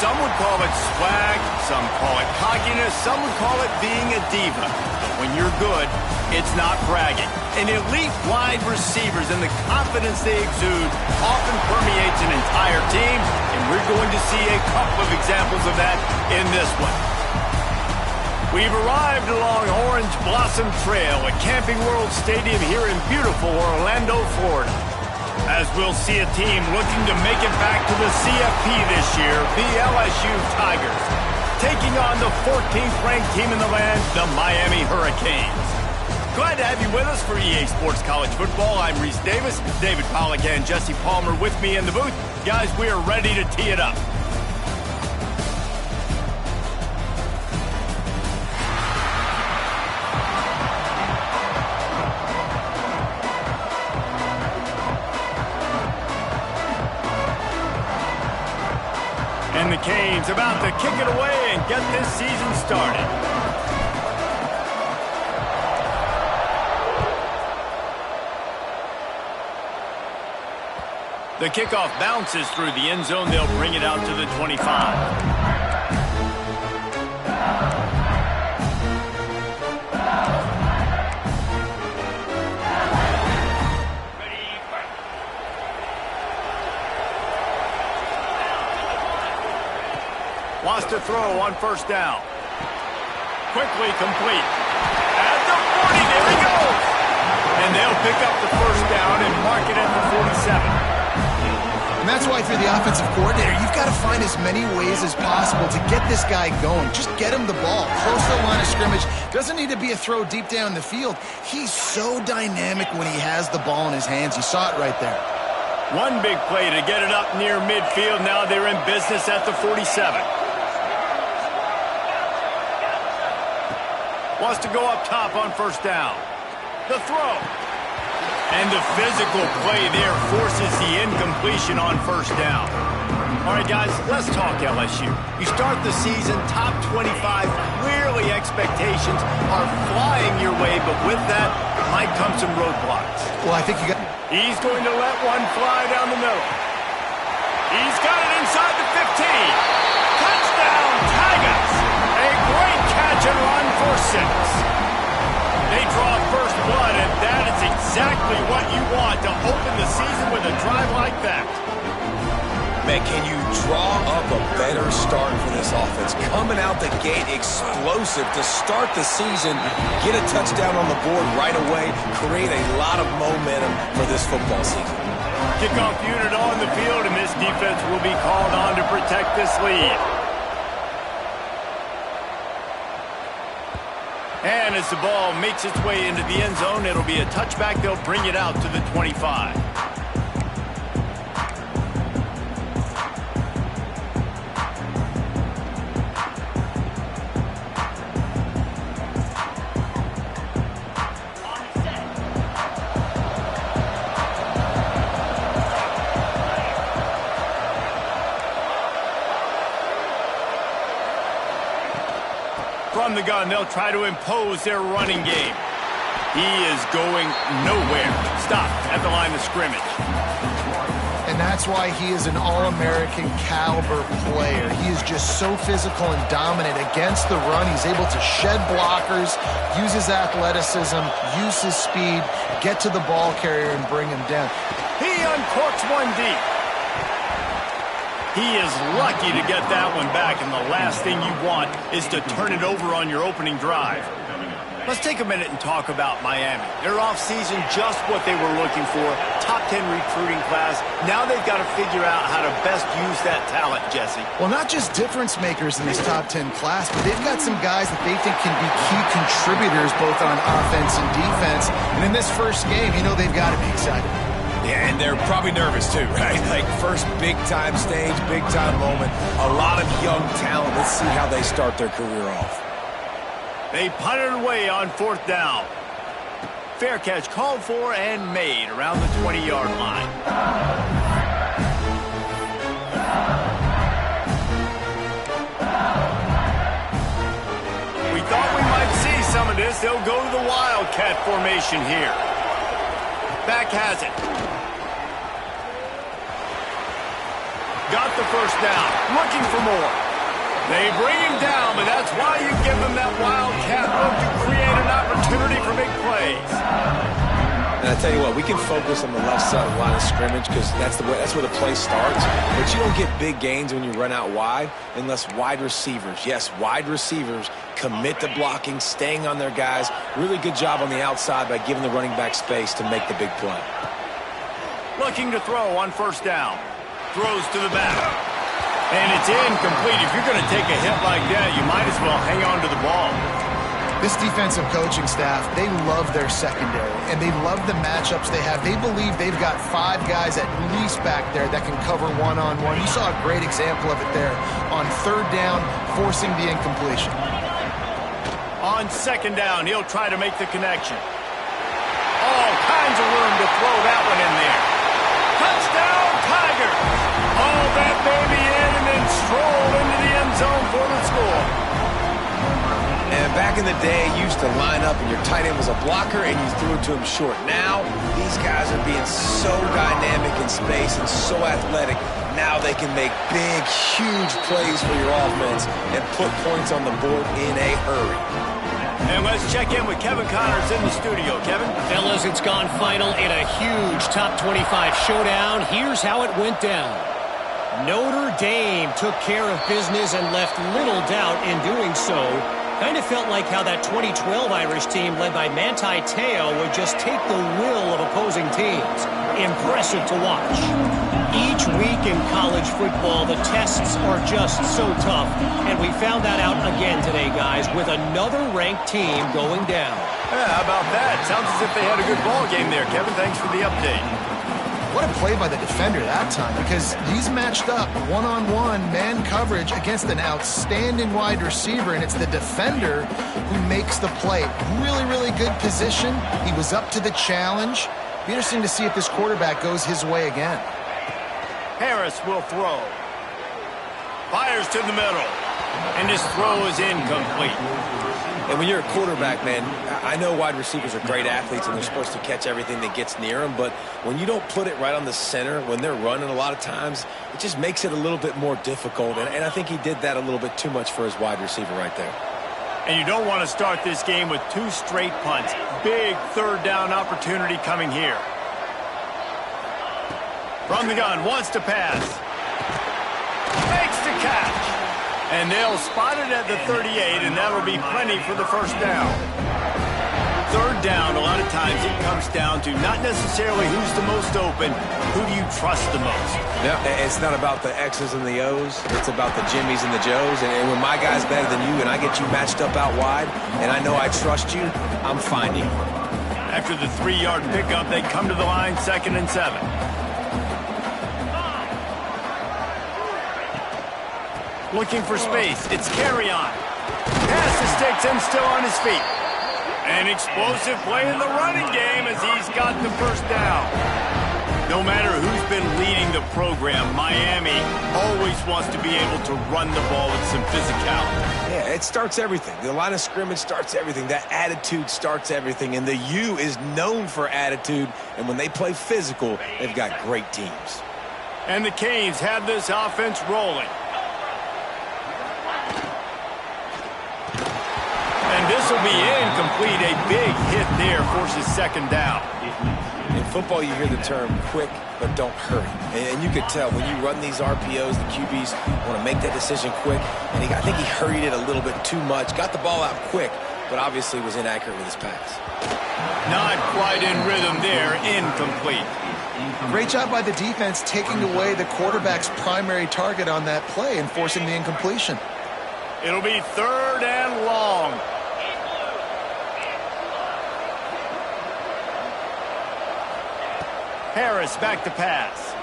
Some would call it swag, some call it cockiness, some would call it being a diva. But when you're good, it's not bragging. And elite wide receivers and the confidence they exude often permeates an entire team, and we're going to see a couple of examples of that in this one. We've arrived along Orange Blossom Trail at Camping World Stadium here in beautiful Orlando, Florida. As we'll see a team looking to make it back to the CFP this year, the LSU Tigers, taking on the 14th ranked team in the land, the Miami Hurricanes. Glad to have you with us for EA Sports College Football. I'm Reese Davis, David Pollack and Jesse Palmer with me in the booth. Guys, we are ready to tee it up. And the Canes about to kick it away and get this season started. The kickoff bounces through the end zone. They'll bring it out to the 25. Wants to throw on first down. Quickly complete. At the 40, there he goes. And they'll pick up the first down and mark it at the 47. And that's why if you're the offensive coordinator, you've got to find as many ways as possible to get this guy going. Just get him the ball. Close to the line of scrimmage. Doesn't need to be a throw deep down the field. He's so dynamic when he has the ball in his hands. You saw it right there. One big play to get it up near midfield. Now they're in business at the 47. Wants to go up top on first down. The throw. And the physical play there forces the incompletion on first down. All right, guys, let's talk LSU. You start the season top 25. Clearly expectations are flying your way, but with that might come some roadblocks. Well, I think you got... He's going to let one fly down the middle. He's got it inside the 15. Touchdown, Tigers. A great catch and run for 6. They draw first blood, and that is exactly what you want to open the season with a drive like that. Man, can you draw up a better start for this offense? Coming out the gate explosive to start the season, get a touchdown on the board right away, create a lot of momentum for this football season. Kickoff unit on the field, and this defense will be called on to protect this lead. And as the ball makes its way into the end zone, it'll be a touchback. They'll bring it out to the 25. From the gun, they'll try to impose their running game. He is going nowhere. Stop at the line of scrimmage. And that's why he is an All-American caliber player. He is just so physical and dominant against the run. He's able to shed blockers, use his athleticism, use his speed, get to the ball carrier and bring him down. He uncorks one deep. He is lucky to get that one back, and the last thing you want is to turn it over on your opening drive. Let's take a minute and talk about Miami. Their offseason, just what they were looking for. Top 10 recruiting class. Now they've got to figure out how to best use that talent, Jesse. Well, not just difference makers in this top 10 class, but they've got some guys that they think can be key contributors both on offense and defense. And in this first game, you know they've got to be excited. Yeah, and they're probably nervous too, right? Like first big-time stage, big-time moment. A lot of young talent. Let's see how they start their career off. They punted away on fourth down. Fair catch called for and made around the 20-yard line. We thought we might see some of this. They'll go to the Wildcat formation here. Back has it. Got the the first down, looking for more. They bring him down, but that's why you give them that wildcat look to create an opportunity for big plays. And I tell you what, we can focus on the left side of the line of scrimmage because that's where the play starts. But you don't get big gains when you run out wide unless wide receivers, yes, wide receivers, commit to blocking, staying on their guys. Really good job on the outside by giving the running back space to make the big play. Looking to throw on first down. Throws to the back. And it's incomplete. If you're going to take a hit like that, you might as well hang on to the ball. This defensive coaching staff, they love their secondary, and they love the matchups they have. They believe they've got 5 guys at least back there that can cover one-on-one. You saw a great example of it there on third down, forcing the incompletion. On second down, he'll try to make the connection. All kinds of room to throw that one in there. Touchdown, Tigers! Haul that baby in and then stroll into the end zone for the score. And back in the day, you used to line up and your tight end was a blocker and you threw it to him short. Now, these guys are being so dynamic in space and so athletic. Now they can make big, huge plays for your offense and put points on the board in a hurry. And let's check in with Kevin Connors in the studio. Kevin? Fellas, it's gone final in a huge top 25 showdown. Here's how it went down. Notre Dame took care of business and left little doubt in doing so. Kind of felt like how that 2012 Irish team led by Ncaa would just take the will of opposing teams. Impressive to watch. Each week in college football, the tests are just so tough, and we found that out again today, guys, with another ranked team going down. Yeah, how about that? Sounds as if they had a good ball game there, Kevin. Thanks for the update. What a play by the defender that time, because he's matched up one-on-one man coverage against an outstanding wide receiver, and it's the defender who makes the play. Really, really good position. He was up to the challenge. Be interesting to see if this quarterback goes his way again. Harris will throw. Fires to the middle. And his throw is incomplete. And when you're a quarterback, man, I know wide receivers are great athletes and they're supposed to catch everything that gets near them, but when you don't put it right on the center, when they're running a lot of times, it just makes it a little bit more difficult. And I think he did that a little bit too much for his wide receiver right there. And you don't want to start this game with 2 straight punts. Big third down opportunity coming here. From the gun, wants to pass. Makes the catch. And they'll spot it at the 38, and that'll be plenty for the first down. Third down, a lot of times it comes down to not necessarily who's the most open, who do you trust the most? Yeah, it's not about the X's and the O's. It's about the Jimmies and the Joes. And when my guy's better than you and I get you matched up out wide, and I know I trust you, I'm finding you. After the 3-yard pickup, they come to the line, 2nd and 7. Looking for space. It's carry on. Passes takes him still on his feet. An explosive play in the running game as he's got the first down. No matter who's been leading the program, Miami always wants to be able to run the ball with some physicality. Yeah, it starts everything. The line of scrimmage starts everything. That attitude starts everything. And the U is known for attitude. And when they play physical, they've got great teams. And the Canes have this offense rolling. And this will be incomplete. A big hit there forces 2nd down. In football, you hear the term quick, but don't hurry. And you could tell when you run these RPOs, the QBs want to make that decision quick. And I think he hurried it a little bit too much. Got the ball out quick, but obviously was inaccurate with his pass. Not quite in rhythm there. Incomplete. Great job by the defense taking away the quarterback's primary target on that play and forcing the incompletion. It'll be 3rd and long. Harris back to pass.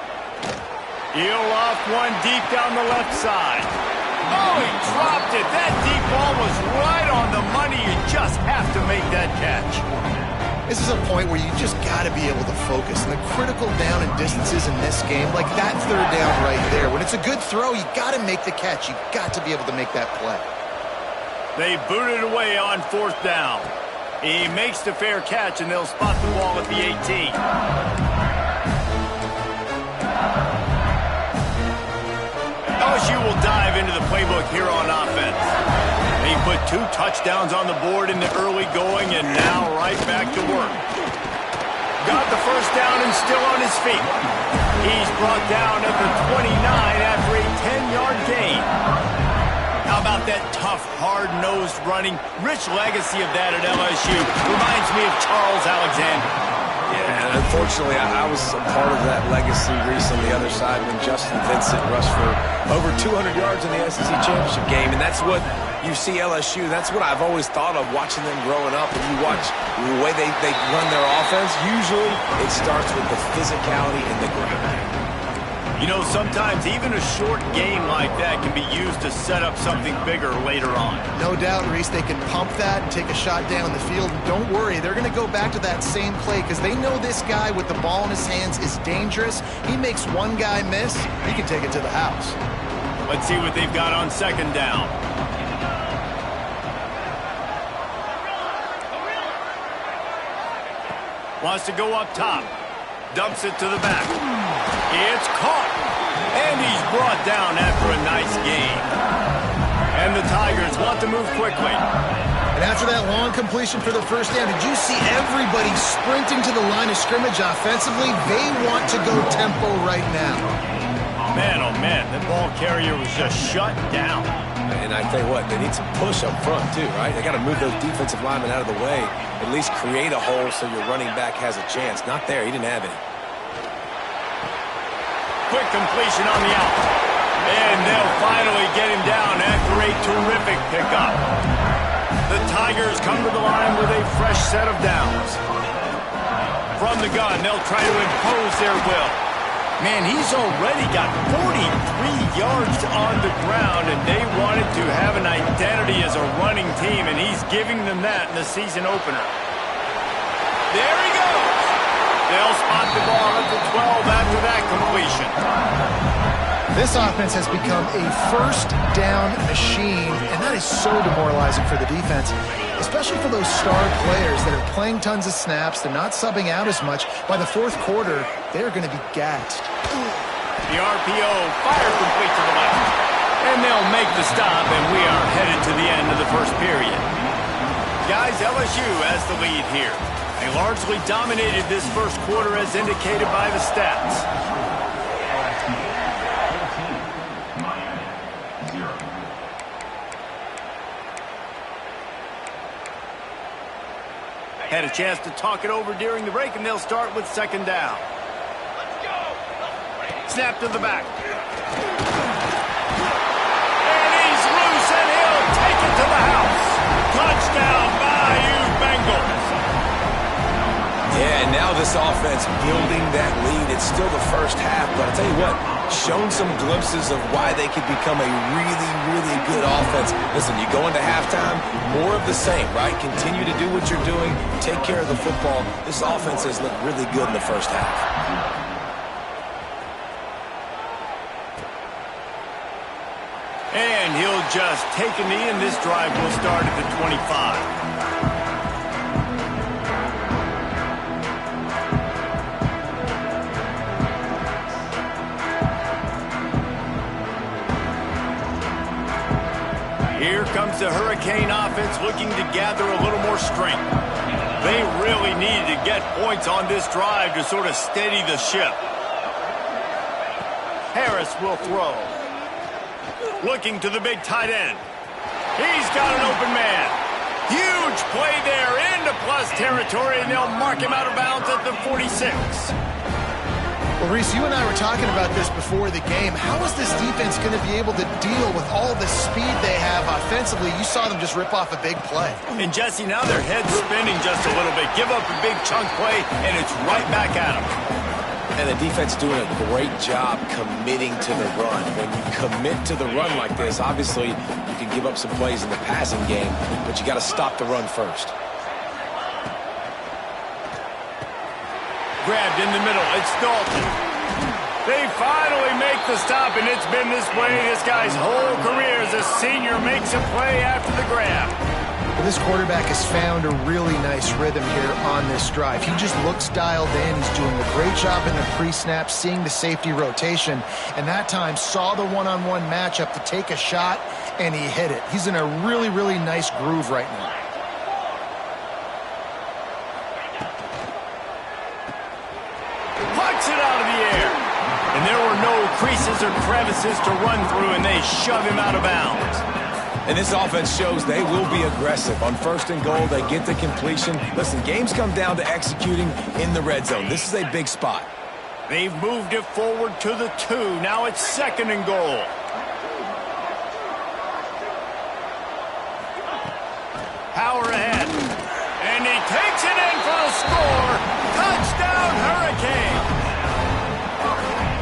He'll off one deep down the left side. Oh, he dropped it. That deep ball was right on the money. You just have to make that catch. This is a point where you just got to be able to focus. And the critical down and distances in this game, like that third down right there, when it's a good throw, you got to make the catch. You got to be able to make that play. They boot it away on 4th down. He makes the fair catch, and they'll spot the ball at the 18. we'll dive into the playbook here on offense. He put 2 touchdowns on the board in the early going, and now right back to work. Got the first down and still on his feet. He's brought down at the 29 after a 10-yard gain. How about that tough, hard-nosed running? Rich legacy of that at LSU. Reminds me of Charles Alexander. Yeah, unfortunately, I was a part of that legacy, Reese, on the other side when Justin Vincent rushed for over 200 yards in the SEC Championship game, and that's what you see LSU. That's what I've always thought of watching them growing up. And you watch the way they run their offense, usually it starts with the physicality in the ground. You know, sometimes even a short game like that can be used to set up something bigger later on. No doubt, Reese, they can pump that and take a shot down the field. And don't worry, they're going to go back to that same play because they know this guy with the ball in his hands is dangerous. He makes one guy miss, he can take it to the house. Let's see what they've got on second down. Wants to go up top. Dumps it to the back. It's caught. And he's brought down after a nice gain. And the Tigers want to move quickly. And after that long completion for the first down, did you see everybody sprinting to the line of scrimmage offensively? They want to go tempo right now. Man, oh man, the ball carrier was just shut down. And I tell you what, they need some push up front too, right? They got to move those defensive linemen out of the way, at least create a hole so your running back has a chance. Not there, he didn't have any. Quick completion on the out. And they'll finally get him down after a terrific pickup. The Tigers come to the line with a fresh set of downs. From the gun, they'll try to impose their will. Man, he's already got 43 yards on the ground, and they wanted to have an identity as a running team, and he's giving them that in the season opener. There he goes. They'll spot the ball at the 12 after that completion. This offense has become a first down machine, and that is so demoralizing for the defense, especially for those star players that are playing tons of snaps. They're not subbing out as much. By the fourth quarter, they're going to be gassed. The RPO fire complete to the left. And they'll make the stop, and we are headed to the end of the first period. Guys, LSU has the lead here. They largely dominated this first quarter as indicated by the stats. Had a chance to talk it over during the break, and they'll start with second down. Snap to the back. And he's loose, and he'll take it to the house. Touchdown, Bayou Bengals. Yeah, and now this offense building that lead. It's still the first half, but I'll tell you what, shown some glimpses of why they could become a really, really good offense. Listen, you go into halftime, more of the same, right? Continue to do what you're doing, take care of the football. This offense has looked really good in the first half. And he'll just take a knee, and this drive will start at the 25. Here comes the Hurricane offense looking to gather a little more strength. They really needed to get points on this drive to sort of steady the ship. Harris will throw. Looking to the big tight end. He's got an open man. Huge play there into plus territory, and they'll mark him out of bounds at the 46. Well, Reese, you and I were talking about this before the game. How is this defense going to be able to deal with all the speed they have offensively? You saw them just rip off a big play. And, Jesse, now their head's spinning just a little bit. Give up a big chunk play, and it's right back at them. And the defense doing a great job committing to the run. When you commit to the run like this, obviously you can give up some plays in the passing game, but you got to stop the run first. Grabbed in the middle. It's Dalton. They finally make the stop, and it's been this way this guy's whole career as a senior makes a play after the grab. Well, this quarterback has found a really nice rhythm here on this drive. He just looks dialed in. He's doing a great job in the pre-snap, seeing the safety rotation, and that time saw the one-on-one matchup to take a shot, and he hit it. He's in a really, really nice groove right now. Pucks it out of the air. And there were no creases or crevices to run through, and they shove him out of bounds. And this offense shows they will be aggressive. On 1st and goal, they get the completion. Listen, games come down to executing in the red zone. This is a big spot. They've moved it forward to the 2. Now it's 2nd and goal. Power ahead. And he takes it in for the score. Touchdown, Hurricane.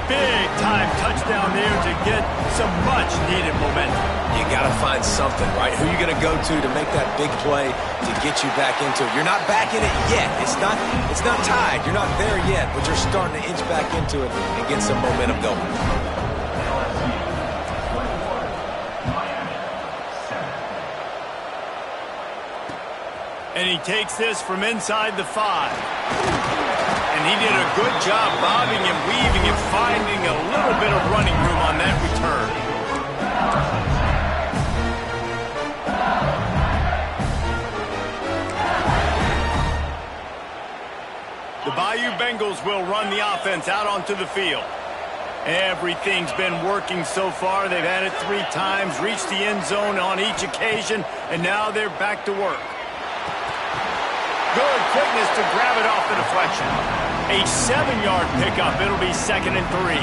Big-time touchdown there to get some much-needed momentum. You got to find something, right? Who are you going to go to make that big play to get you back into it? You're not back in it yet. It's not tied. You're not there yet, but you're starting to inch back into it and get some momentum going. And he takes this from inside the 5. And he did a good job bobbing and weaving and finding a little bit of running room on that return. The Bayou Bengals will run the offense out onto the field. Everything's been working so far. They've had it 3 times, reached the end zone on each occasion, and now they're back to work. Good quickness to grab it off the deflection. A 7-yard pickup. It'll be 2nd and 3.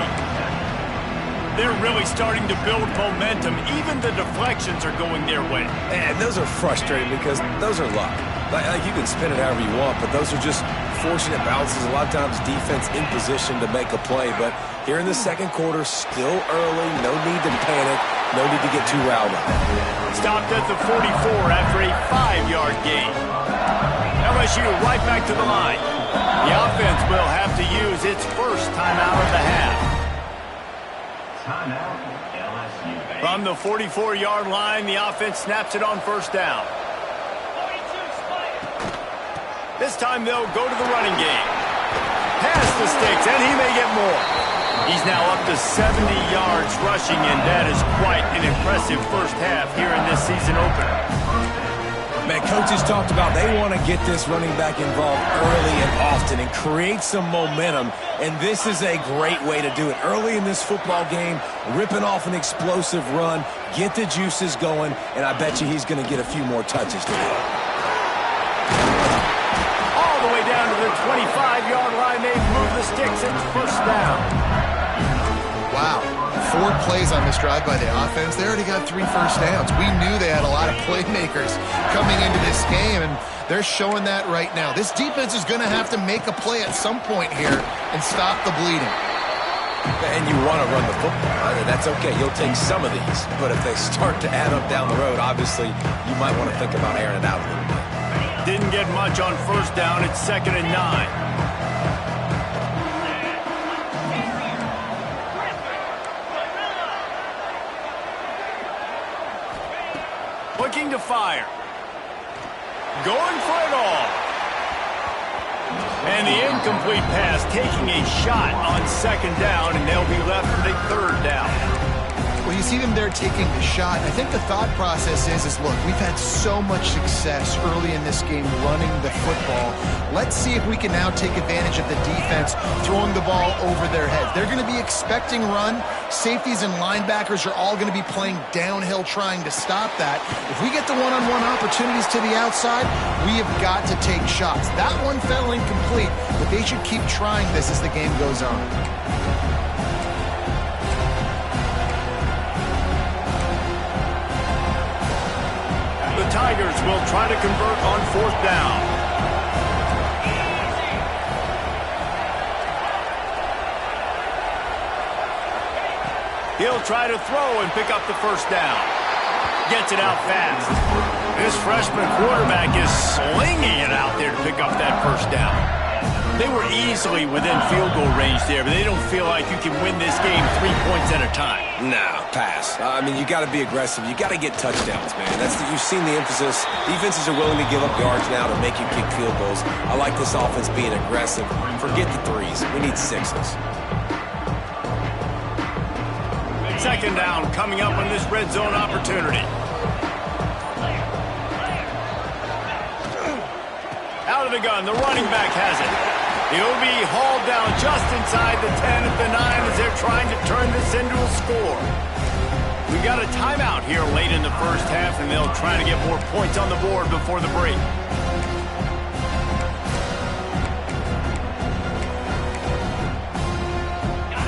They're really starting to build momentum. Even the deflections are going their way. And those are frustrating because those are luck. Like you can spin it however you want, but those are just fortunate bounces. A lot of times defense in position to make a play. But here in the 2nd quarter, still early. No need to panic. No need to get too riled up. Stopped at the 44 after a 5-yard gain. LSU right back to the line. The offense will have to use its first timeout of the half. From the 44-yard line, the offense snaps it on 1st down. This time they'll go to the running game. Pass the sticks, and he may get more. He's now up to 70 yards rushing, and that is quite an impressive first half here in this season opener. Man, coaches talked about they want to get this running back involved early and often and create some momentum, and this is a great way to do it. Early in this football game, ripping off an explosive run, get the juices going, and I bet you he's going to get a few more touches today. All the way down to the 25-yard line, they move the sticks. It's 1st down. Wow. 4 plays on this drive by the offense. They already got 3 first downs. We knew they had a lot of playmakers coming into this game, and they're showing that right now. This defense is going to have to make a play at some point here and stop the bleeding. And you want to run the football. That's okay. You'll take some of these. But if they start to add up down the road, obviously you might want to think about airing it out a little bit. Didn't get much on 1st down. It's 2nd and 9. Looking to fire. Going for it all. And the incomplete pass taking a shot on 2nd down, and they'll be left with a 3rd down. Well, you see them there taking the shot. I think the thought process is look, we've had so much success early in this game running the football. Let's see if we can now take advantage of the defense throwing the ball over their heads. They're going to be expecting run. Safeties and linebackers are all going to be playing downhill trying to stop that. If we get the one-on-one opportunities to the outside, we have got to take shots. That one fell incomplete, but they should keep trying this as the game goes on. The Tigers will try to convert on 4th down. He'll try to throw and pick up the 1st down. Gets it out fast. This freshman quarterback is slinging it out there to pick up that 1st down. They were easily within field goal range there, but they don't feel like you can win this game 3 points at a time. Nah, pass. I mean, you got to be aggressive. You got to get touchdowns, man. You've seen the emphasis. Defenses are willing to give up yards now to make you kick field goals. I like this offense being aggressive. Forget the threes. We need sixes. Second down coming up on this red zone opportunity. Out of the gun, the running back has it. He'll be hauled down just inside the 10 at the 9 as they're trying to turn this into a score. We got a timeout here late in the first half, and they'll try to get more points on the board before the break.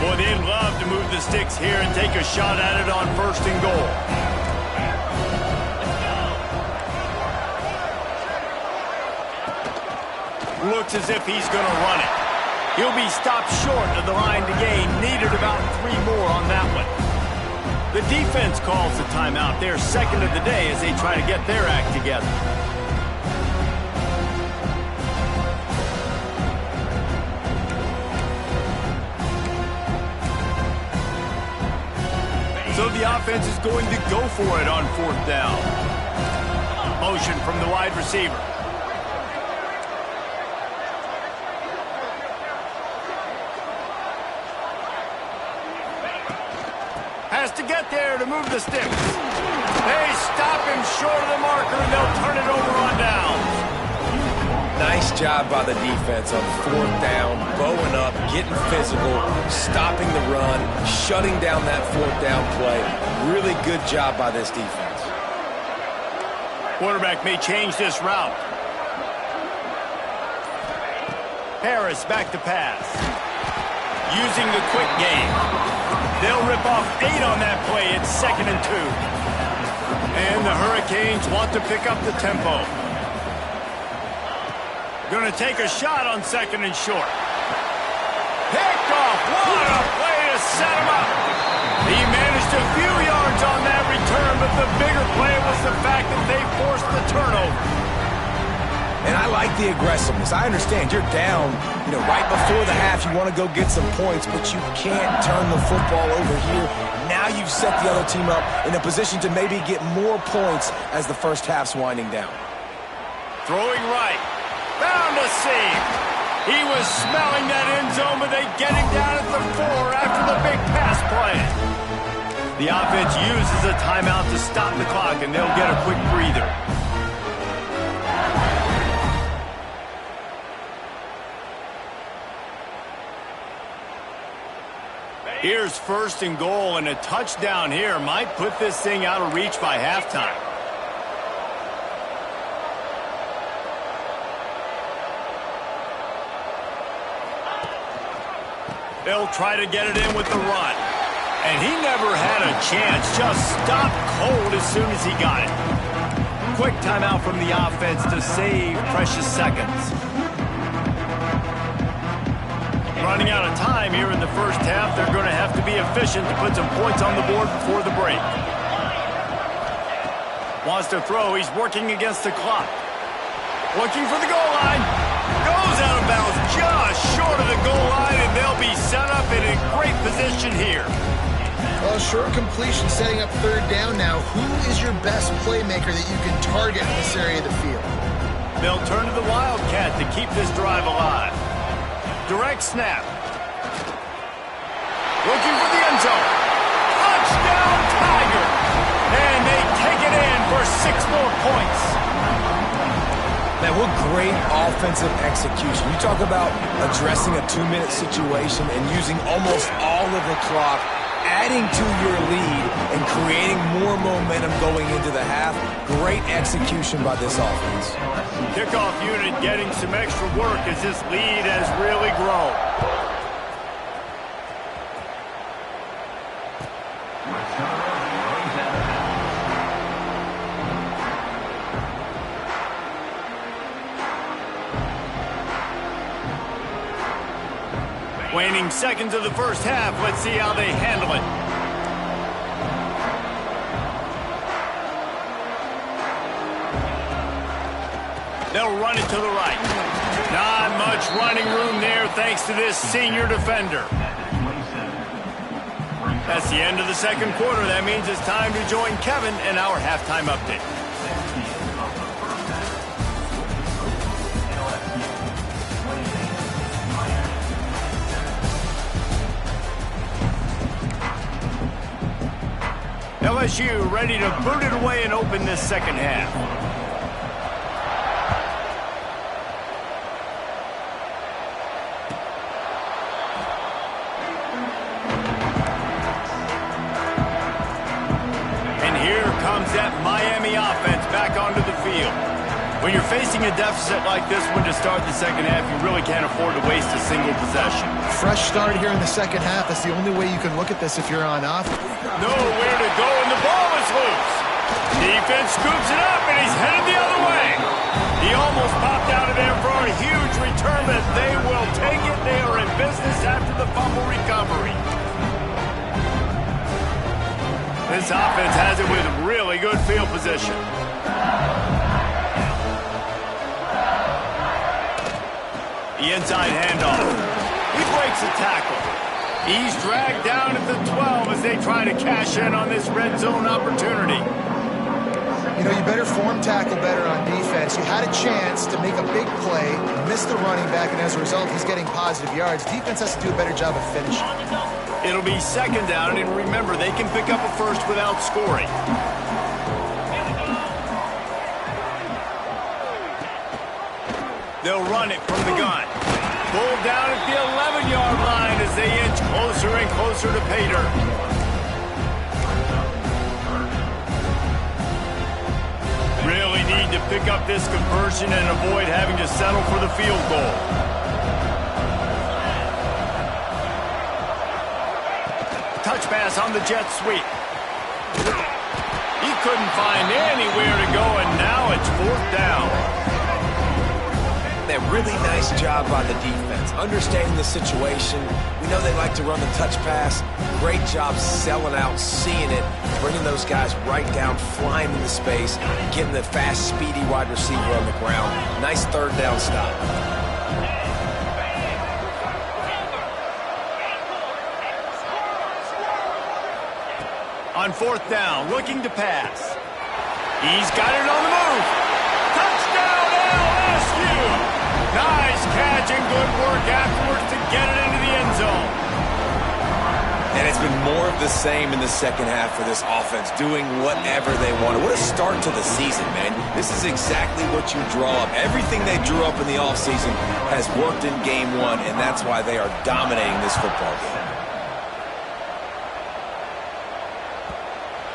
Boy, they'd love to move the sticks here and take a shot at it on first and goal. Looks as if he's going to run it. He'll be stopped short of the line to gain. Needed about 3 more on that one. The defense calls the timeout. They're second of the day as they try to get their act together. So the offense is going to go for it on 4th down. Motion from the wide receiver. Has to get there to move the sticks. They stop him short of the marker, and they'll turn it over on downs. Nice job by the defense on 4th down, bowing up, getting physical, stopping the run, shutting down that 4th down play. Really good job by this defense. Quarterback may change this route. Harris back to pass. Using the quick game. They'll rip off 8 on that play. It's 2nd and 2. And the Hurricanes want to pick up the tempo. Going to take a shot on 2nd and short. Picked off. What a play to set him up. He managed a few yards on that return, but the bigger play was the fact that they forced the turnover. And I like the aggressiveness. I understand you're down, right before the half. You want to go get some points, but you can't turn the football over here. Now you've set the other team up in a position to maybe get more points as the first half's winding down. Throwing right. Found a seam. He was smelling that end zone, but they get him down at the 4 after the big pass play. The offense uses a timeout to stop the clock, and they'll get a quick breather. Here's 1st and goal, and a touchdown here might put this thing out of reach by halftime. They'll try to get it in with the run. And he never had a chance, just stopped cold as soon as he got it. Quick timeout from the offense to save precious seconds. Running out of time here in the first half. They're going to have to be efficient to put some points on the board before the break. Wants to throw. He's working against the clock. Looking for the goal line. Goes out of bounds just short of the goal line, and they'll be set up in a great position here. Well, short completion setting up 3rd down now. Who is your best playmaker that you can target in this area of the field? They'll turn to the Wildcat to keep this drive alive. Direct snap. Looking for the end zone. Touchdown, Tiger! And they take it in for 6 more points. Man, what great offensive execution. You talk about addressing a 2-minute situation and using almost all of the clock, adding to your lead and creating more momentum going into the half. Great execution by this offense. Kickoff unit getting some extra work as this lead has really grown. Waning seconds of the first half. Let's see how they handle it. They'll run it to the right. Not much running room there thanks to this senior defender. That's the end of the second quarter. That means it's time to join Kevin in our halftime update. LSU ready to boot it away and open this second half. And here comes that Miami offense back onto the field. When you're facing a deficit like this one to start the second half, you really can't afford to waste a single possession. Fresh start here in the second half. That's the only way you can look at this if you're on offense. Nowhere to go, and the ball is loose. Defense scoops it up, and he's headed the other way. He almost popped out of there for a huge return, but they will take it. They are in business after the fumble recovery. This offense has it with really good field position. The inside handoff. He breaks a tackle. He's dragged down at the 12 as they try to cash in on this red zone opportunity. You know, you better form tackle better on defense. You had a chance to make a big play, missed the running back, and as a result, he's getting positive yards. Defense has to do a better job of finishing. It'll be second down, and remember, they can pick up a first without scoring. They'll run it from the gun. Pulled down at the 11-yard line as they inch closer and closer to pay dirt. Really need to pick up this conversion and avoid having to settle for the field goal. Touch pass on the jet sweep. He couldn't find anywhere to go, and now it's fourth down. That really nice job by the defense, understanding the situation. We know they like to run the touch pass. Great job selling out, seeing it, bringing those guys right down, flying into space, getting the fast, speedy wide receiver on the ground. Nice third down stop. On fourth down, looking to pass. He's got it on the move. Touchdown, LSU! Nice catch and good work afterwards to get it into the end zone. And it's been more of the same in the second half for this offense, doing whatever they wanted. What a start to the season, man. This is exactly what you draw up. Everything they drew up in the offseason has worked in game one, and that's why they are dominating this football game.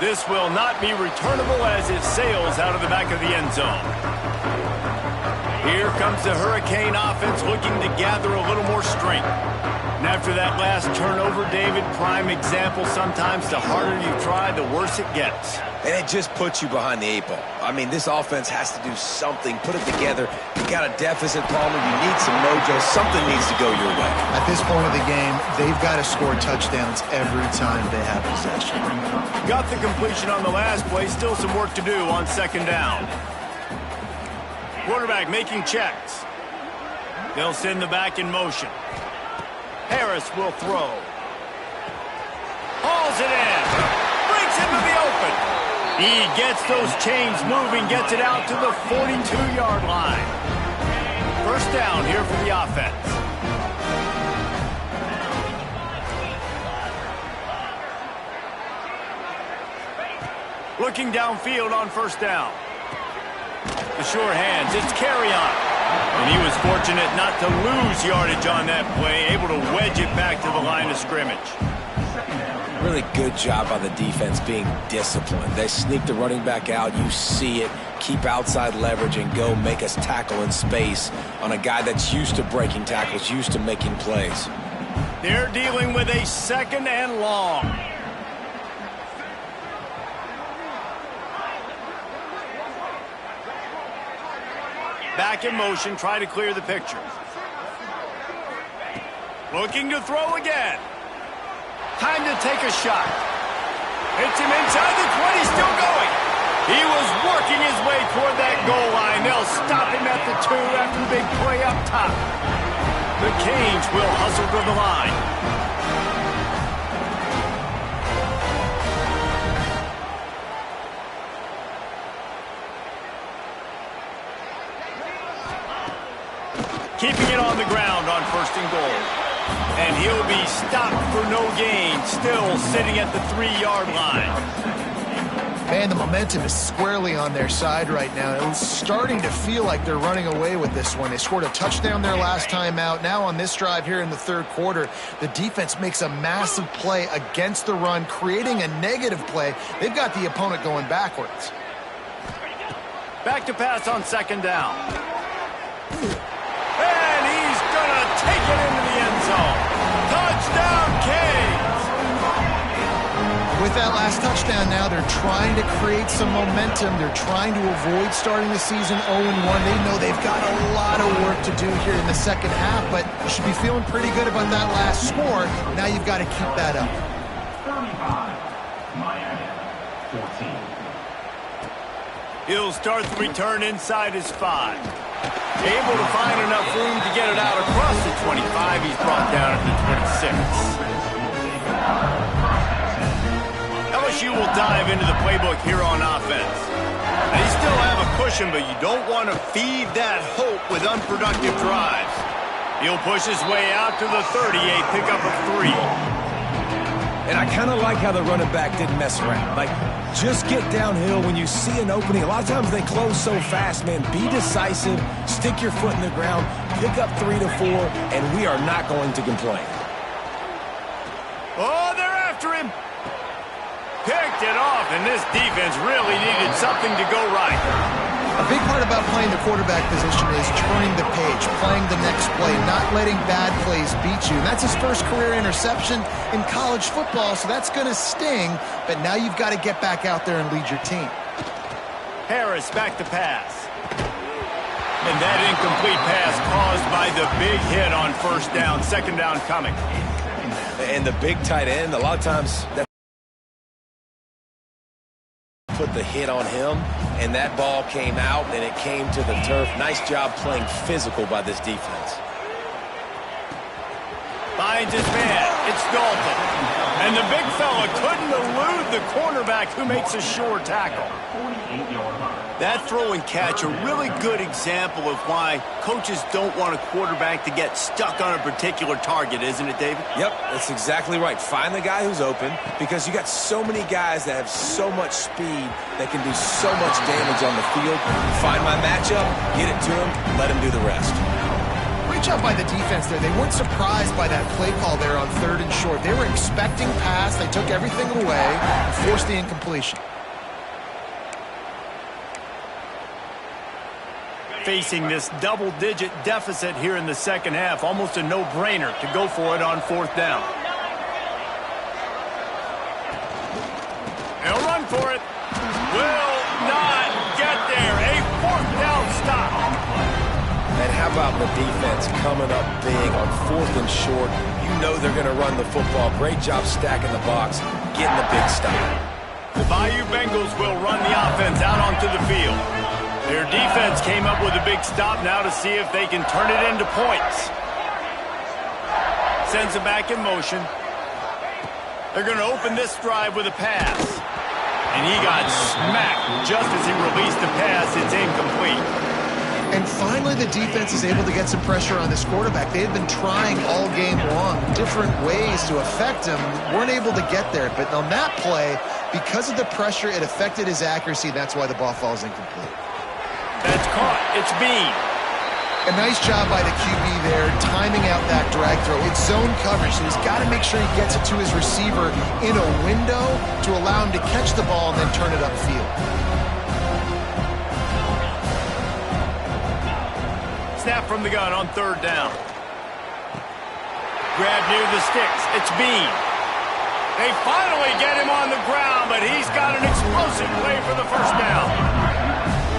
This will not be returnable as it sails out of the back of the end zone. Here comes the Hurricane offense looking to gather a little more strength. And after that last turnover, David, prime example, sometimes the harder you try, the worse it gets. And it just puts you behind the 8 ball. I mean, this offense has to do something, put it together. You got a deficit, Palmer. You need some mojo. Something needs to go your way. At this point of the game, they've got to score touchdowns every time they have possession. Got the completion on the last play. Still some work to do on second down. Quarterback making checks. They'll send the back in motion. Harris will throw. Hauls it in. Breaks into the open. He gets those chains moving, gets it out to the 42-yard line. First down here for the offense. Looking downfield on first down. The sure hands, it's carry-on. And he was fortunate not to lose yardage on that play, able to wedge it back to the line of scrimmage. Really good job by the defense being disciplined. They sneak the running back out, you see it, keep outside leverage and go make us tackle in space on a guy that's used to breaking tackles, used to making plays. They're dealing with a second and long. Back in motion, try to clear the picture. Looking to throw again. Time to take a shot. Hits him inside the 20, still going. He was working his way toward that goal line. They'll stop him at at the 2 after the big play up top. The Canes will hustle to the line. Keeping it on the ground on 1st and goal. And he'll be stopped for no gain, still sitting at the 3-yard line. Man, the momentum is squarely on their side right now. It's starting to feel like they're running away with this one. They scored a touchdown their last time out. Now on this drive here in the 3rd quarter, the defense makes a massive play against the run, creating a negative play. They've got the opponent going backwards. Back to pass on 2nd down. And he's going to take it into the end zone. Touchdown, Canes! With that last touchdown now, they're trying to create some momentum. They're trying to avoid starting the season 0-1. They know they've got a lot of work to do here in the 2nd half, but you should be feeling pretty good about that last score. Now you've got to keep that up. 35, Miami, 14. He'll start the return inside his 5. Able to find enough room to get it out across the 25. He's brought down at the 26. LSU will dive into the playbook here on offense. They still have a cushion, but you don't want to feed that hope with unproductive drives. He'll push his way out to the 38, pick up a 3. And I kind of like how the running back didn't mess around. Like, just get downhill when you see an opening. A lot of times they close so fast, man. Be decisive, stick your foot in the ground, pick up 3 to 4, and we are not going to complain. Oh, they're after him. Picked it off, and this defense really needed something to go right. A big part about playing the quarterback position is turning the page, playing the next play, not letting bad plays beat you. And that's his first career interception in college football, so that's going to sting. But now you've got to get back out there and lead your team. Harris back to pass. And that incomplete pass caused by the big hit on 1st down, 2nd down coming. And the big tight end, a lot of times that put the hit on him, and that ball came out, and it came to the turf. Nice job playing physical by this defense. Finds his man. It's Dalton. And the big fella couldn't elude the cornerback who makes a sure tackle. That throw and catch, a really good example of why coaches don't want a quarterback to get stuck on a particular target, isn't it, David? Yep, that's exactly right. Find the guy who's open, because you got so many guys that have so much speed that can do so much damage on the field. Find my matchup, get it to him, let him do the rest. Great job by the defense there. They weren't surprised by that play call there on 3rd and short. They were expecting pass. They took everything away and forced the incompletion. Facing this double-digit deficit here in the 2nd half, almost a no-brainer to go for it on 4th down. He'll run for it. Will not get there. A 4th down stop. And how about the defense coming up big on 4th and short? You know they're going to run the football. Great job stacking the box, getting the big stop. The Bayou Bengals will run the offense out onto the field. Their defense came up with a big stop now to see if they can turn it into points. Sends it back in motion. They're going to open this drive with a pass. And he got smacked just as he released the pass. It's incomplete. And finally, the defense is able to get some pressure on this quarterback. They had been trying all game long, different ways to affect him, weren't able to get there. But on that play, because of the pressure, it affected his accuracy. That's why the ball falls incomplete. That's caught. It's Bean. A nice job by the QB there, timing out that drag throw. It's zone coverage, so he's got to make sure he gets it to his receiver in a window to allow him to catch the ball and then turn it upfield. Snap from the gun on 3rd down. Grab near the sticks. It's Bean. They finally get him on the ground, but he's got an explosive play for the 1st down.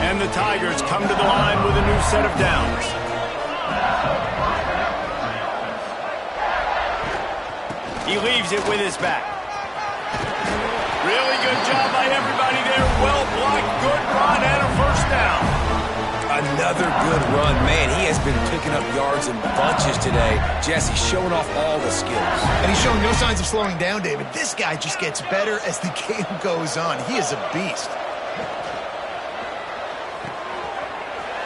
And the Tigers come to the line with a new set of downs. He leaves it with his back. Really good job by everybody there. Well blocked, good run, and a 1st down. Another good run. Man, he has been picking up yards in bunches today. Jesse showing off all the skills. And he's showing no signs of slowing down, David. This guy just gets better as the game goes on. He is a beast.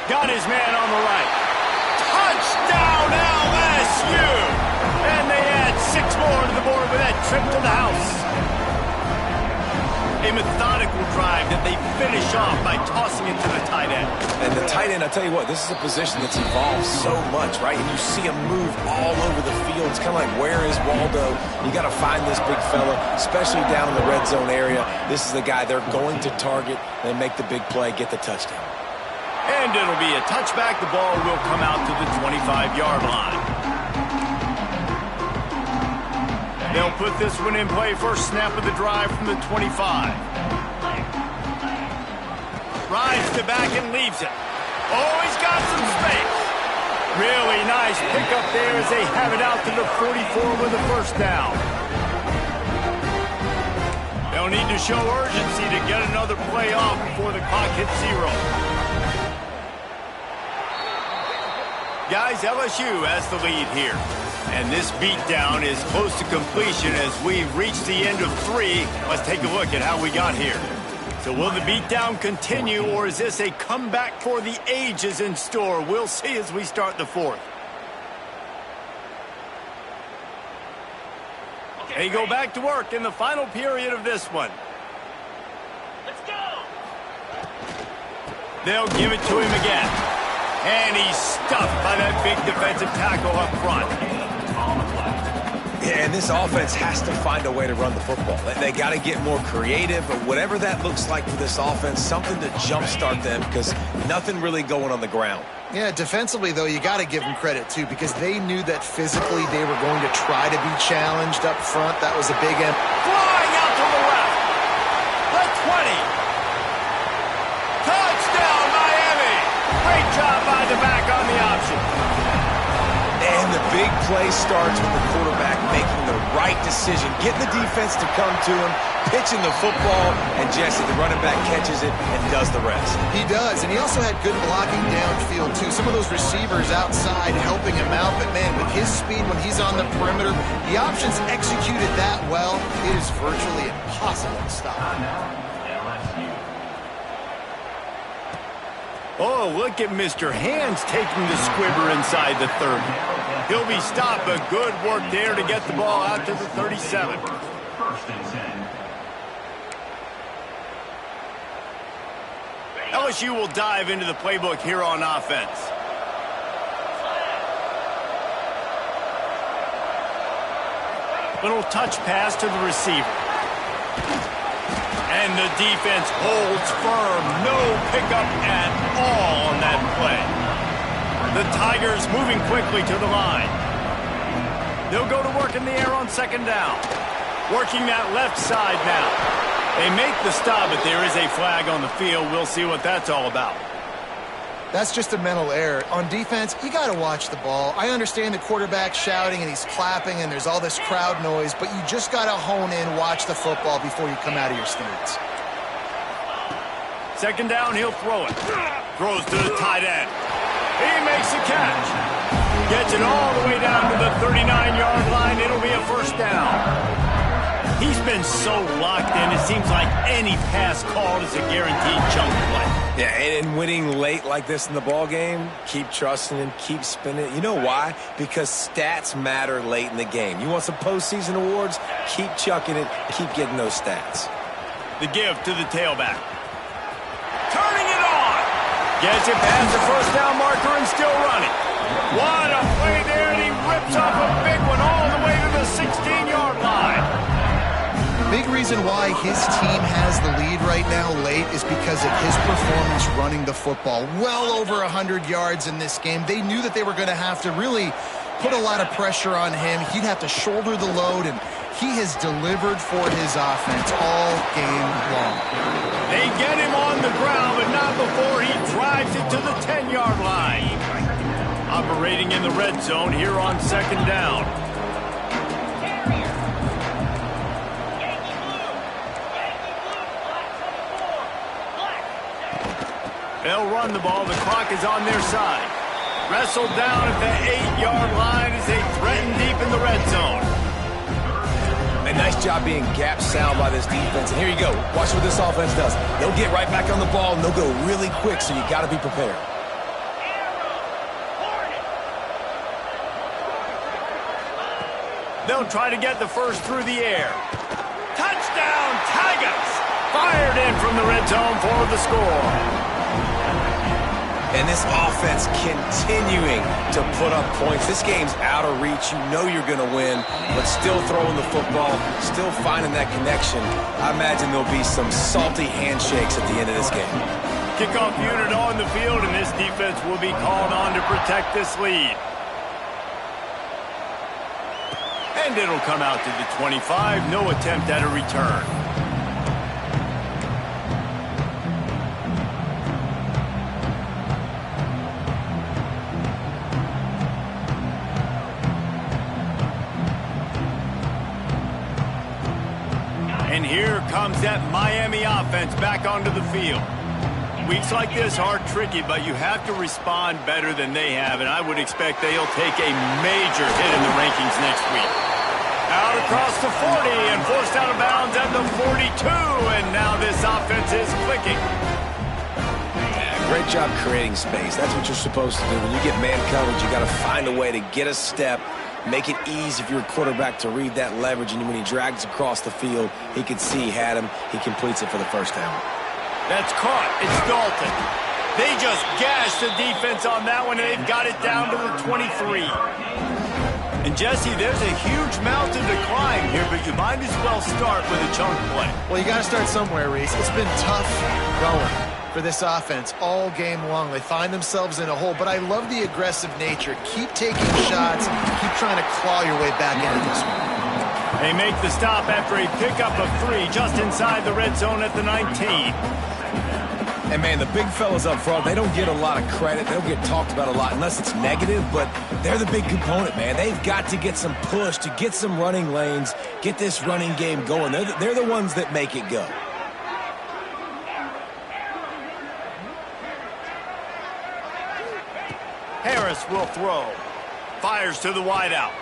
Got his man on the right. Touchdown, LSU! And they add 6 more to the board with that trip to the house. A methodical drive that they finish off by tossing it to the tight end. And the tight end, I tell you what, this is a position that's evolved so much, right? And you see him move all over the field. It's kind of like, where is Waldo? You got to find this big fella, especially down in the red zone area. This is the guy they're going to target and make the big play, get the touchdown. And it'll be a touchback. The ball will come out to the 25-yard line. They'll put this one in play. First snap of the drive from the 25. Rides the back and leaves it. Oh, he's got some space. Really nice pickup there as they have it out to the 44 with a first down. They'll need to show urgency to get another play off before the clock hits 0. Guys, LSU has the lead here. And this beatdown is close to completion as we've reached the end of 3. Let's take a look at how we got here. So will the beatdown continue, or is this a comeback for the ages in store? We'll see as we start the 4th. They go back to work in the final period of this one. Let's go! They'll give it to him again. And he's stuffed by that big defensive tackle up front. Yeah, and this offense has to find a way to run the football. They got to get more creative, but whatever that looks like for this offense, something to jumpstart them because nothing really going on the ground. Yeah, defensively, though, you got to give them credit, too, because they knew that physically they were going to try to be challenged up front. That was a big end. Flying out to the left. The 20. Touchdown, Miami. Great job by the back on the option. And the big play starts with the quarterback making the right decision, getting the defense to come to him, pitching the football, and Jesse, the running back, catches it and does the rest. He does, and he also had good blocking downfield, too. Some of those receivers outside helping him out, but, man, with his speed when he's on the perimeter, the options executed that well, it is virtually impossible to stop. Oh, look at Mr. Hands taking the squibber inside the 30. He'll be stopped, but good work there to get the ball out to the 37. First and 10. LSU will dive into the playbook here on offense. Little touch pass to the receiver. And the defense holds firm. No pickup at all on that play. The Tigers moving quickly to the line. They'll go to work in the air on second down. Working that left side now. They make the stop, but there is a flag on the field. We'll see what that's all about. That's just a mental error. On defense, you got to watch the ball. I understand the quarterback shouting and he's clapping and there's all this crowd noise, but you just got to hone in, watch the football before you come out of your stance. Second down, he'll throw it. Throws to the tight end. He makes the catch. Gets it all the way down to the 39-yard line. It'll be a first down. He's been so locked in, it seems like any pass called is a guaranteed chunk play. Yeah, and winning late like this in the ball game, keep trusting him, keep spinning it. You know why? Because stats matter late in the game. You want some postseason awards? Keep chucking it, keep getting those stats. The give to the tailback. Turning it on. Gets it past the first down marker and still running. What a play there, and he rips off a big one all the way to the 16-yard line. Big reason why his team has the lead right now late is because of his performance running the football. Well over 100 yards in this game. They knew that they were going to have to really put a lot of pressure on him. He'd have to shoulder the load, and he has delivered for his offense all game long. They get him on the ground, but not before he drives it to the 10-yard line. Operating in the red zone here on second down. They'll run the ball. The clock is on their side. Wrestled down at the 8-yard line as they threaten deep in the red zone. A nice job being gap sound by this defense. And here you go. Watch what this offense does. They'll get right back on the ball, and they'll go really quick, so you got to be prepared. They'll try to get the first through the air. Touchdown, Tigers! Fired in from the red zone for the score. And this offense continuing to put up points. This game's out of reach. You know you're going to win, but still throwing the football, still finding that connection. I imagine there'll be some salty handshakes at the end of this game. Kickoff unit on the field, and this defense will be called on to protect this lead. And it'll come out to the 25. No attempt at a return. And here comes that Miami offense back onto the field. Weeks like this are tricky, but you have to respond better than they have, and I would expect they'll take a major hit in the rankings next week. Out across the 40 and forced out of bounds at the 42, and now this offense is clicking. Great job creating space. That's what you're supposed to do. When you get man coverage, you got to find a way to get a step, make it easy for your quarterback to read that leverage, and when he drags across the field, he can see he had him. He completes it for the first down. That's caught. It's Dalton. They just gashed the defense on that one, and they've got it down to the 23. And, Jesse, there's a huge mountain to climb here, but you might as well start with a chunk play. Well, you got to start somewhere, Reese. It's been tough going for this offense all game long. They find themselves in a hole, but I love the aggressive nature. Keep taking shots. Keep trying to claw your way back into this one. They make the stop after a pickup of 3 just inside the red zone at the 19. And, man, the big fellas up front, they don't get a lot of credit. They don't get talked about a lot unless it's negative, but they're the big component, man. They've got to get some push to get some running lanes, get this running game going. They're the ones that make it go. Harris will throw. Fires to the wideout.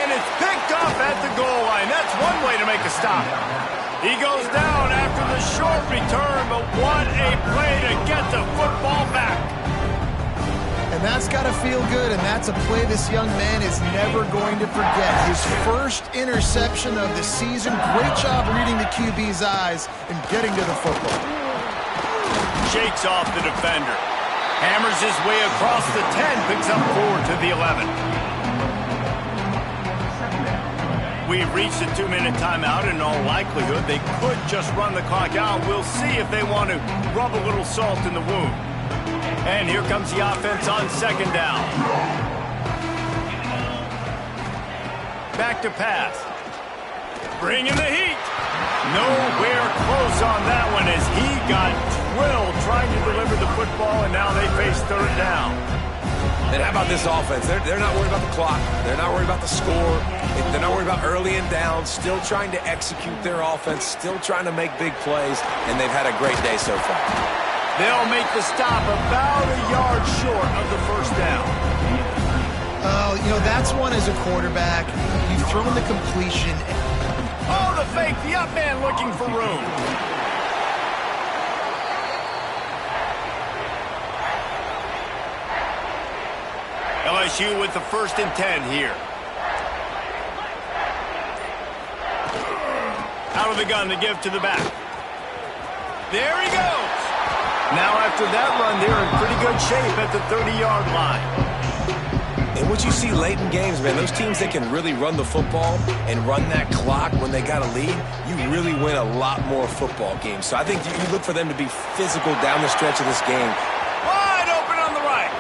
And it's picked off at the goal line. That's one way to make a stop. He goes down after the short return, but what a play to get the football back. And that's got to feel good, and that's a play this young man is never going to forget. His first interception of the season. Great job reading the QB's eyes and getting to the football. Shakes off the defender. Hammers his way across the 10, picks up 4 to the 11. We've reached a 2-minute timeout, and in all likelihood, they could just run the clock out. We'll see if they want to rub a little salt in the wound. And here comes the offense on second down. Back to pass. Bringing the heat. Nowhere close on that one as he got drilled trying to deliver the football, and now they face third down. And how about this offense? They're not worried about the clock. They're not worried about the score. They're not worried about early and down. Still trying to execute their offense. Still trying to make big plays. And they've had a great day so far. They'll make the stop about a yard short of the first down. Oh, you know, that's one as a quarterback. You've thrown the completion. Oh, the fake. The up man looking for room. LSU with the 1st and 10 here. Out of the gun to give to the back. There he goes. Now after that run, they're in pretty good shape at the 30-yard line. And what you see late in games, man, those teams that can really run the football and run that clock when they got a lead, you really win a lot more football games. So I think you look for them to be physical down the stretch of this game. Wide open on the right.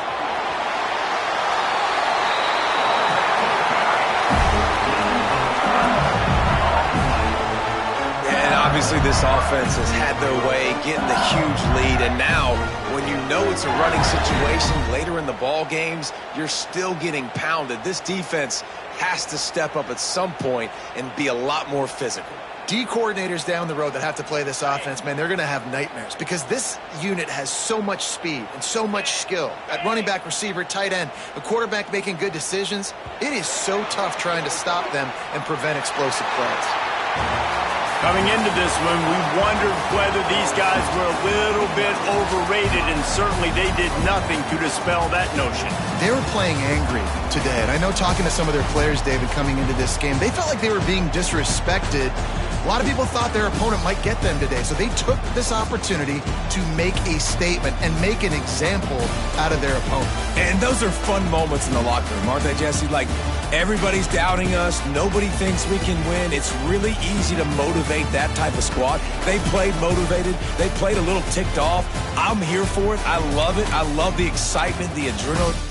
Obviously, this offense has had their way, getting the huge lead, and now when you know it's a running situation later in the ball games, you're still getting pounded. This defense has to step up at some point and be a lot more physical. D coordinators down the road that have to play this offense, man, they're going to have nightmares because this unit has so much speed and so much skill. At running back, receiver, tight end, a quarterback making good decisions, it is so tough trying to stop them and prevent explosive plays. Coming into this one, we wondered whether these guys were a little bit overrated, and certainly they did nothing to dispel that notion. They were playing angry today, and I know talking to some of their players, David, coming into this game, they felt like they were being disrespected. A lot of people thought their opponent might get them today, so they took this opportunity to make a statement and make an example out of their opponent. And those are fun moments in the locker room, aren't they, Jesse? Like, everybody's doubting us. Nobody thinks we can win. It's really easy to motivate that type of squad. They played motivated. They played a little ticked off. I'm here for it. I love it. I love the excitement, the adrenaline.